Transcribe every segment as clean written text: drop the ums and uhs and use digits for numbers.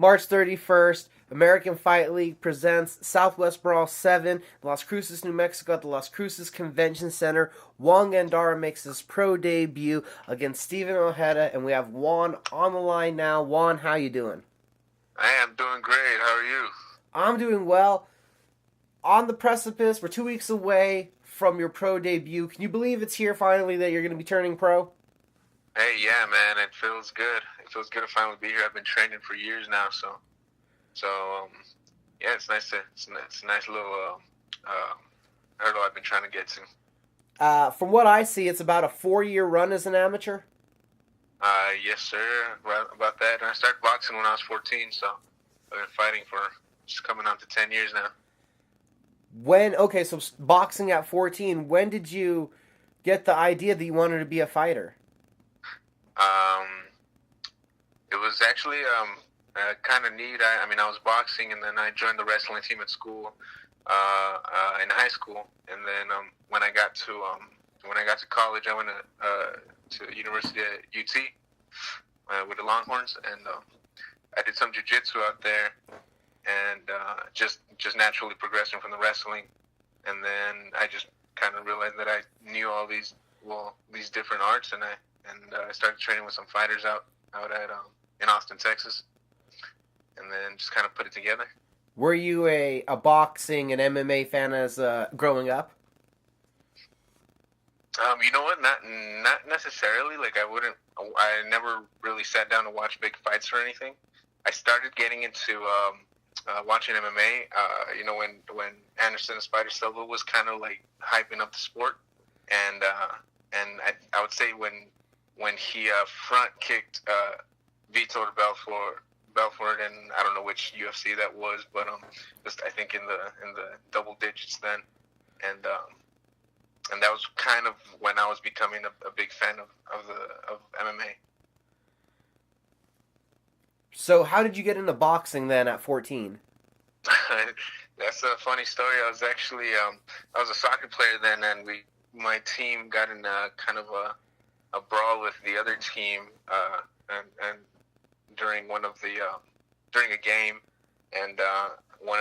March 31st, American Fight League presents Southwest Brawl 7, Las Cruces, New Mexico at the Las Cruces Convention Center. Juan Gandara makes his pro debut against Steven Ojeda, and we have Juan on the line now. Juan, how you doing? I am doing great. How are you? I'm doing well. On the precipice, we're 2 weeks away from your pro debut. Can you believe it's here finally that you're going to be turning pro? Hey, yeah, man. It feels good. It feels good to finally be here. I've been training for years now, so yeah, it's nice to it's a nice little hurdle I've been trying to get to. From what I see, it's about a 4-year run as an amateur. Yes, sir. Right about that. And I started boxing when I was 14, so I've been fighting for just coming on to 10 years now. So boxing at 14, when did you get the idea that you wanted to be a fighter? It was actually kind of neat. I mean, I was boxing, and then I joined the wrestling team at school, in high school, and then when I got to college, I went to university at UT with the Longhorns, and I did some jiu-jitsu out there, and just naturally progressing from the wrestling, and then I just kind of realized that I knew all these different arts, and I started training with some fighters out at in Austin, Texas, and then just kind of put it together. Were you a boxing and MMA fan as growing up? You know what? Not necessarily. Like I never really sat down to watch big fights or anything. I started getting into watching MMA. You know, when Anderson Silva was kind of like hyping up the sport, and I would say when he front kicked Vitor Belfort, and I don't know which UFC that was, but just I think in the double digits then, and that was kind of when I was becoming a big fan of MMA. So how did you get into boxing then at 14? That's a funny story. I was actually I was a soccer player then, and my team got in kind of a brawl with the other team, and during during a game, and one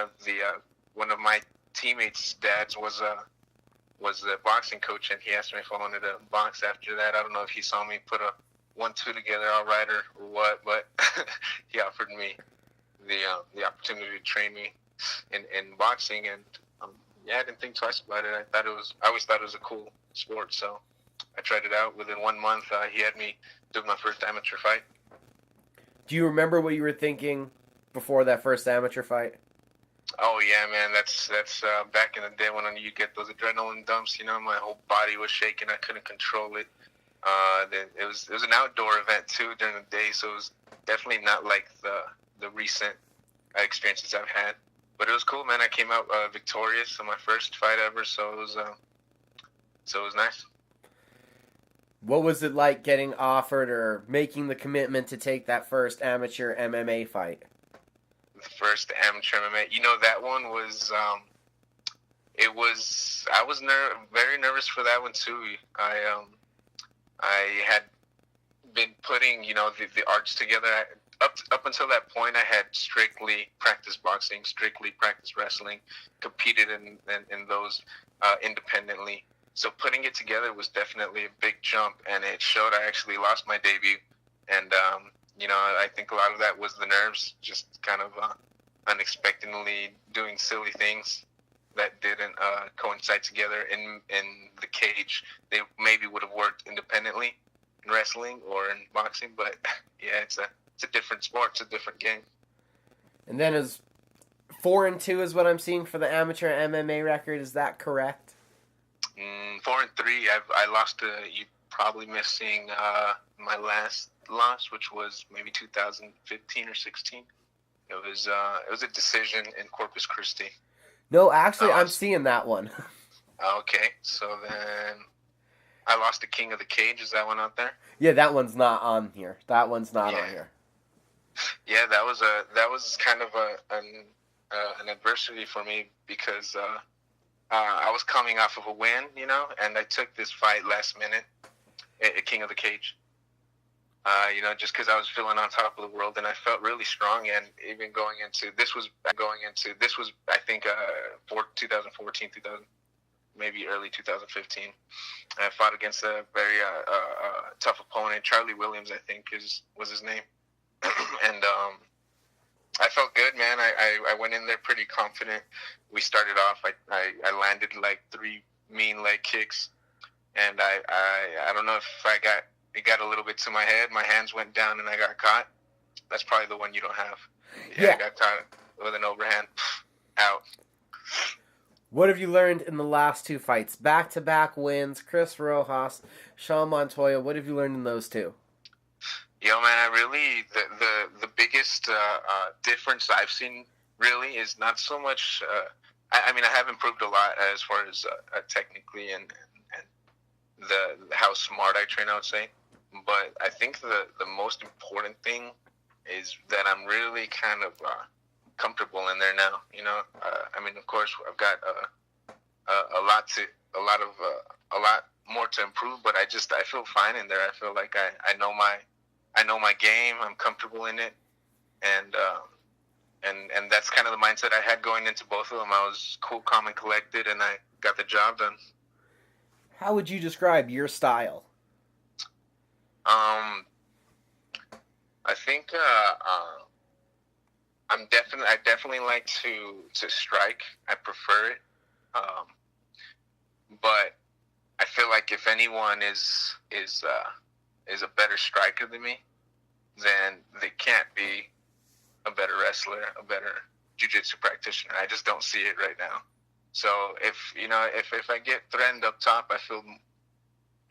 of my teammates' dads was the boxing coach, and he asked me if I wanted to box after that. I don't know if he saw me put a 1-2 together all right or what, but he offered me the opportunity to train me in boxing, and yeah, I didn't think twice about it. I always thought it was a cool sport, so I tried it out. Within 1 month, he had me do my first amateur fight. Do you remember what you were thinking before that first amateur fight? Oh yeah, man, that's back in the day when you get those adrenaline dumps. You know, my whole body was shaking. I couldn't control it. It was an outdoor event too during the day, so it was definitely not like the recent experiences I've had. But it was cool, man. I came out victorious in my first fight ever, so it was nice. What was it like getting offered or making the commitment to take that first amateur MMA fight? The first amateur MMA, you know, that one was I was very nervous for that one too. I had been putting, you know, the arts together. Up until that point, I had strictly practiced boxing, strictly practiced wrestling, competed in those independently. So putting it together was definitely a big jump, and it showed. I actually lost my debut, and you know, I think a lot of that was the nerves, just kind of unexpectedly doing silly things that didn't coincide together in the cage. They maybe would have worked independently in wrestling or in boxing, but yeah, it's a different sport, it's a different game. And then is 4-2 is what I'm seeing for the amateur MMA record. Is that correct? 4-3. I lost you probably missing my last loss, which was maybe 2015 or 16. It was a decision in Corpus Christi. No, actually, I'm seeing that one. Okay, so then I lost to King of the Cage. Is that one out there? Yeah, that one's not on here. That one's not on here. Yeah, that was kind of an adversity for me because I was coming off of a win, you know, and I took this fight last minute at King of the Cage. Just because I was feeling on top of the world, and I felt really strong. And even going into this was, I think, 2014, 2000, maybe early 2015. I fought against a very tough opponent, Charlie Williams, I think was his name, and I felt good, man. I went in there pretty confident. We started off, I landed like 3 mean leg kicks, and I don't know if it got a little bit to my head. My hands went down and I got caught. That's probably the one you don't have. Yeah. I got caught with an overhand. Out. What have you learned in the last 2 fights? Back-to-back wins, Chris Rojas, Sean Montoya. What have you learned in those 2? Yo, man, the biggest difference I've seen really is not so much. I mean, I have improved a lot as far as technically and how smart I train, I would say. But I think the most important thing is that I'm really kind of comfortable in there now. I mean, of course, I've got a lot more to improve, but I feel fine in there. I feel like I know my game. I'm comfortable in it, and that's kind of the mindset I had going into both of them. I was cool, calm, and collected, and I got the job done. How would you describe your style? I think I definitely like to strike. I prefer it, but I feel like if anyone is a better striker than me, then they can't be a better wrestler, a better jiu-jitsu practitioner. I just don't see it right now. So if I get threatened up top, I feel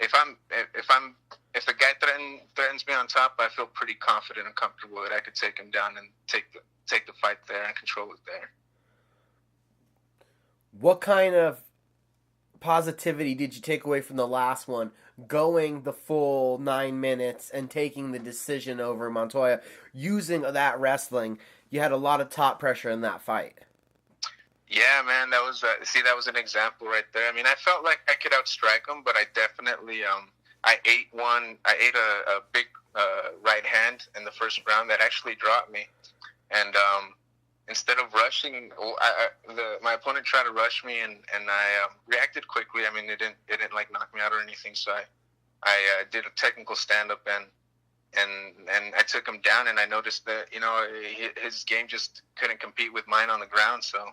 if the guy threatens me on top, I feel pretty confident and comfortable that I could take him down and take the fight there and control it there. What kind of positivity did you take away from the last one, going the full 9 minutes and taking the decision over Montoya, using that wrestling? You had a lot of top pressure in that fight. Yeah, man, that was an example right there. I mean, I felt like I could outstrike him, but I definitely I ate a big right hand in the first round that actually dropped me, and instead of rushing, my opponent tried to rush me, and I reacted quickly. I mean, it didn't like knock me out or anything, so I did a technical stand up and I took him down, and I noticed that his game just couldn't compete with mine on the ground, so.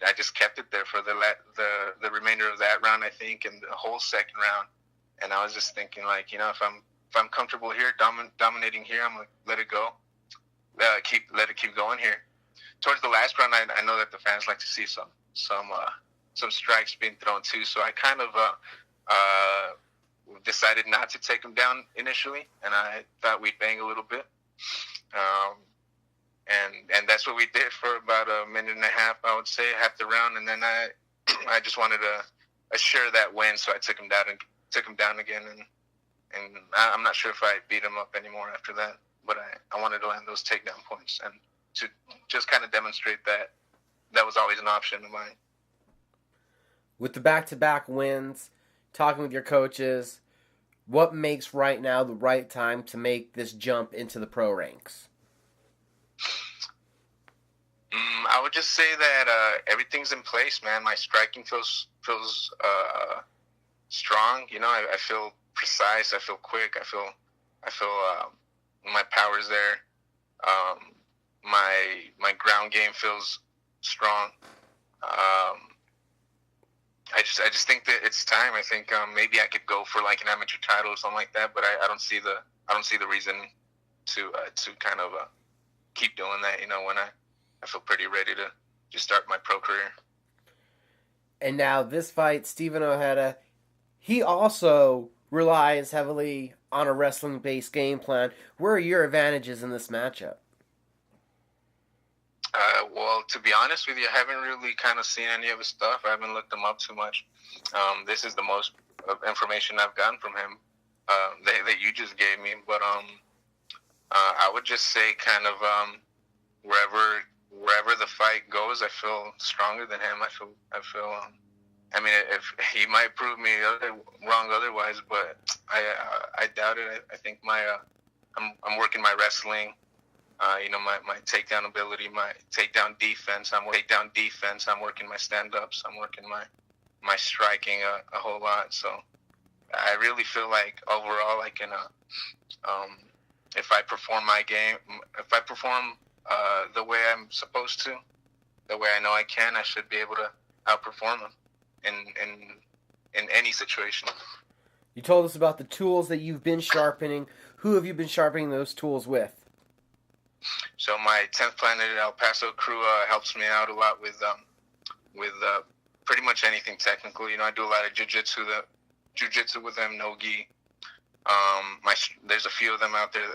I just kept it there for the remainder of that round, I think, and the whole second round. And I was just thinking, like, if I'm comfortable here, dominating here, I'm gonna let it go, let it keep going here. Towards the last round, I know that the fans like to see some strikes being thrown too, so I kind of decided not to take him down initially, and I thought we'd bang a little bit. And that's what we did for about a minute and a half, I would say, half the round. And then I just wanted to assure that win, so I took him down again. And I'm not sure if I beat him up anymore after that, but I wanted to land those takedown points and to just kind of demonstrate that was always an option of mine. With the back-to-back wins, talking with your coaches, what makes right now the right time to make this jump into the pro ranks? I would just say that everything's in place, man. My striking feels strong. I feel precise. I feel quick. I feel my power's there. My ground game feels strong. I just think that it's time. I think maybe I could go for like an amateur title or something like that, but I don't see the reason to kind of keep doing that. When I feel pretty ready to just start my pro career. And now this fight, Steven Ojeda, he also relies heavily on a wrestling-based game plan. Where are your advantages in this matchup? Well, to be honest with you, I haven't really kind of seen any of his stuff. I haven't looked him up too much. This is the most information I've gotten from him that you just gave me. But I would just say kind of wherever the fight goes, I feel stronger than him. I feel. I mean, if he might prove me wrong otherwise, but I doubt it. I think I'm working my wrestling. My takedown ability, my takedown defense. I'm working my stand-ups. I'm working my striking a whole lot. So I really feel like overall I can, if I perform my game, if I perform the way I'm supposed to, the way I know I can, I should be able to outperform them in any situation. You told us about the tools that you've been sharpening. Who have you been sharpening those tools with? So my 10th Planet El Paso crew helps me out a lot with pretty much anything technical. I do a lot of jiu-jitsu with them, no-gi. There's a few of them out there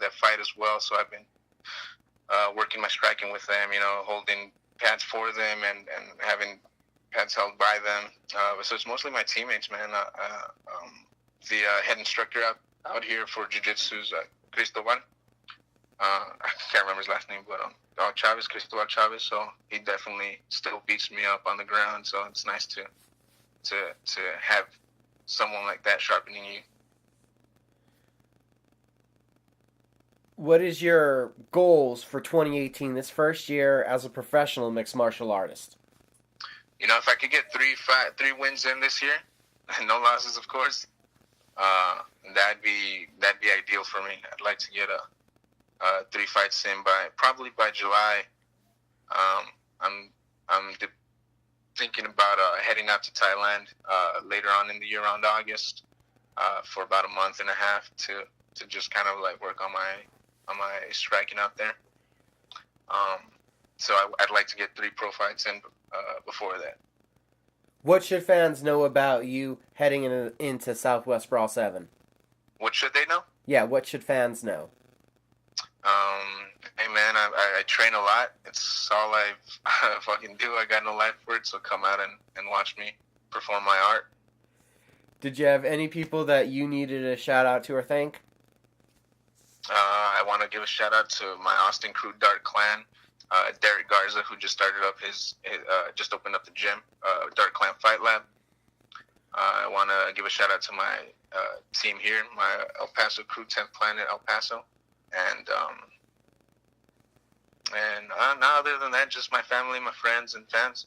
that fight as well, so I've been working my striking with them, holding pads for them and having pads held by them. So it's mostly my teammates, man. The head instructor out here for jiu-jitsu is Cristobal. I can't remember his last name, but Cristobal Chavez. So he definitely still beats me up on the ground. So it's nice to have someone like that sharpening you. What is your goals for 2018, this first year as a professional mixed martial artist? If I could get three wins in this year, no losses, of course, that'd be ideal for me. I'd like to get 3 fights in probably by July. I'm thinking about heading out to Thailand later on in the year, around August, for about a month and a half to just kind of like work on my striking out there. So I'd like to get 3 pro fights in before that. What should fans know about you heading into Southwest Brawl 7? What should they know? Yeah, what should fans know? Hey man, I train a lot. It's all I fucking do. I got no life for it, so come out and watch me perform my art. Did you have any people that you needed a shout out to or thank? I want to give a shout out to my Austin crew, Dark Clan. Derek Garza, who just started up just opened up the gym, Dark Clan Fight Lab. I want to give a shout out to my team here, my El Paso crew, 10th Planet El Paso, and other than that, just my family, my friends, and fans.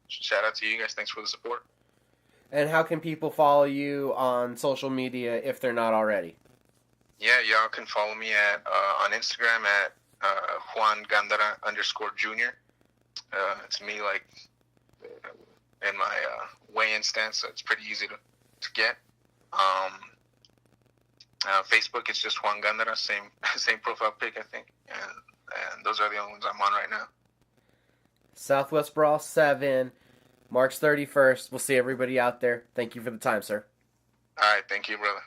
Shout out to you guys. Thanks for the support. And how can people follow you on social media if they're not already? Yeah, y'all can follow me on Instagram at Juan Gandara _Jr. It's me, like, in my weigh-in stance, so it's pretty easy to get. Facebook, it's just Juan Gandara, same profile pic, I think, and those are the only ones I'm on right now. Southwest Brawl 7, March 31st. We'll see everybody out there. Thank you for the time, sir. All right, thank you, brother.